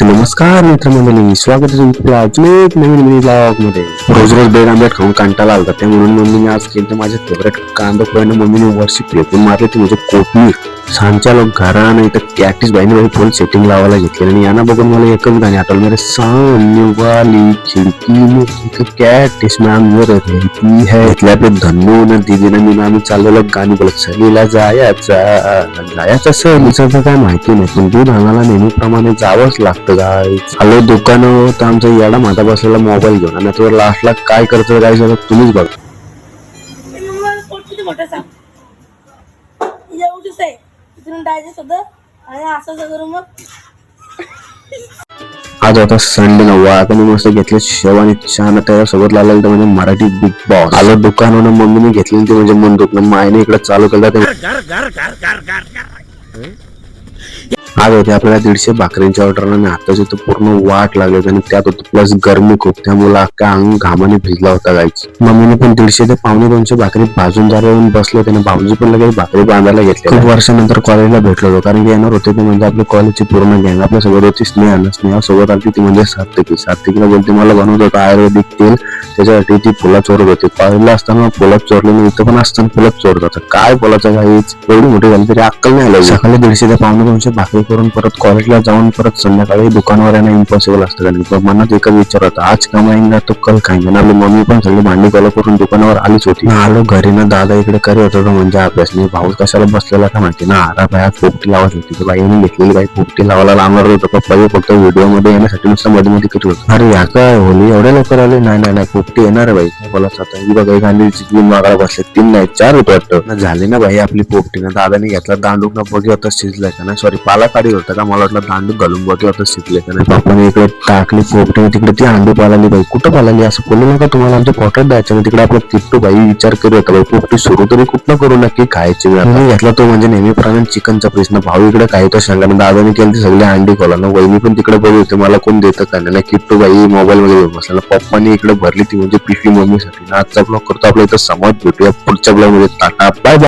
नमस्कार मित्रमंडळी, स्वागत आहे तुमचं अजून एक नवीन मिनी ब्लॉग मध्ये. रोज रोज ब्रेड आमलेट खाऊन कंटाळा आला त्या म्हणून मम्मीने आज केलं माझ्या फेवरेट कांदा पोह्यानं मम्मीने वर्षी फेकून मारले ते म्हणजे कोथमीर. सांच्या लोक घरा नाही तर कॅटिस बाईने फुल सेटिंग लावायला घेतली आणि यांना बघून मला एकच गाणी आठवलं, मेरे सामने वाली खिडकी में एक कॅटिस मॅम रहती है. इथले आपले धन्नू न दीदीनं मी आम्ही चाललेलो गाणी बोलत सहलीला जायचा सहलीचं तर काय माहिती नाही, पण दूध आणायला नेहमीप्रमाणे जावंच लागतं. काय आलो दुकानावर तर आमचा येडा माता बसलेला मोबाईल घेऊन आणि तो लास्टला काय करतो काय झालं तुम्हीच बघ. आज होता संडे नव्वा आता मी मस्त घेतले शेव आणि चहा त्याच्यासोबत लागलं तर म्हणजे मराठी बिग बॉस. आलो दुकानावर मम्मीने घेतलेली ती म्हणजे मन दुखणं मायने इकडे चालू केलं. आज होते आपल्याला 150 भाकरींच्या ऑर्डर आणि आताच इथं पूर्ण वाट लागली आणि त्यात होतं प्लस गरमी खूप, त्यामुळे अख्खा अंग घामाने भिजला होता गायची. मम्मीने पण 150 ते 250 भाकरी भाजून जरा येऊन बसले होते. भाऊजी पण लगेच भाकरी बांधायला घेतली. खूप वर्षानंतर कॉलेजला भेटलो होतो कारण की येणार होते ते म्हणजे आपल्या कॉलेजची पूर्ण गँग. आपल्या सोबत होती स्नेहा सोबत आली ती म्हणजे सात्विकीला बोलते मला बनवत होतं आयुर्वेदिक तेल, त्याच्यासाठी ती फुला चोरत होती. कॉलेजला असताना फुलात चोरले नाही, इथं पण असताना फुलात चोरत होतं. काय फुलाचं काहीच एवढी मोठी झाली तरी अक्कल नाही आलं. सकाळी 150 ते 250 भाकरी करून परत कॉलेजला जाऊन परत संध्याकाळी दुकानवर येणं इम्पॉसिबल असतं. कारण मनात एकच विचार होता, आज कमाईंगा तो कल खाईंगा. आपली मम्मी पण सगळी भांडी गोळा करून दुकानावर आलीच होती. आलो घरी ना दादा इकडे करत होता म्हणजे अभ्यास नाही. भाऊ कशाला बसलेला का माहिती ना, आरा बाया पोपटी लावत होती. बाईने घेतलेली बाई पोपटी लावायला लावणार होतं. पप्पा फक्त व्हिडिओ मध्ये येण्यासाठी नुसतं मध्ये मध्ये करत होतं. अरे या काय होली एवढ्या लवकर आले? नाही पोपटी येणार आहे बाई. बोला आता ही बघा गांधीची 3 मागायला बसले, 3 नाही 4 होत वाटतं. झाली ना बाई आपली पोपटी ना. दादाने घेतला दांडूक ना बघी होता शिजलाय का नाही, सॉरी पाला काढी होता का, मला वाटलं दांडू घालून बघी होता शिजले का नाही. पप्पाने इकडे टाकली पोपटी, तिकडे ती अंडी पालाली. बाई कुठं पालाली असं बोलू नका, तुम्हाला आमच्या पोटात द्यायचं. तिकडे आपला किट्टू बाई विचार करत होता बाई पोपटी सुरू तरी कुठं करू नक्की खायची. मी घेतला तो म्हणजे नेहमीप्रमाणे चिकनचा पीस ना. भाऊ इकडे काही तो सांगा ना, दादाने केली ती सगळी अंडी खोला ना. वहिनी पण तिकडे बघू होते मला कोण देतं का नाही. किट्टू बाई मोबाईल मध्ये बसला. पप्पाने इकडे भरली ती म्हणजे पिशवी मम्मीसाठी ना. आजचा ब्लॉग करतो आपल्या इथं समाज भेटूया पुढच्या ब्लॉग मध्ये. टाटा बाय बाय.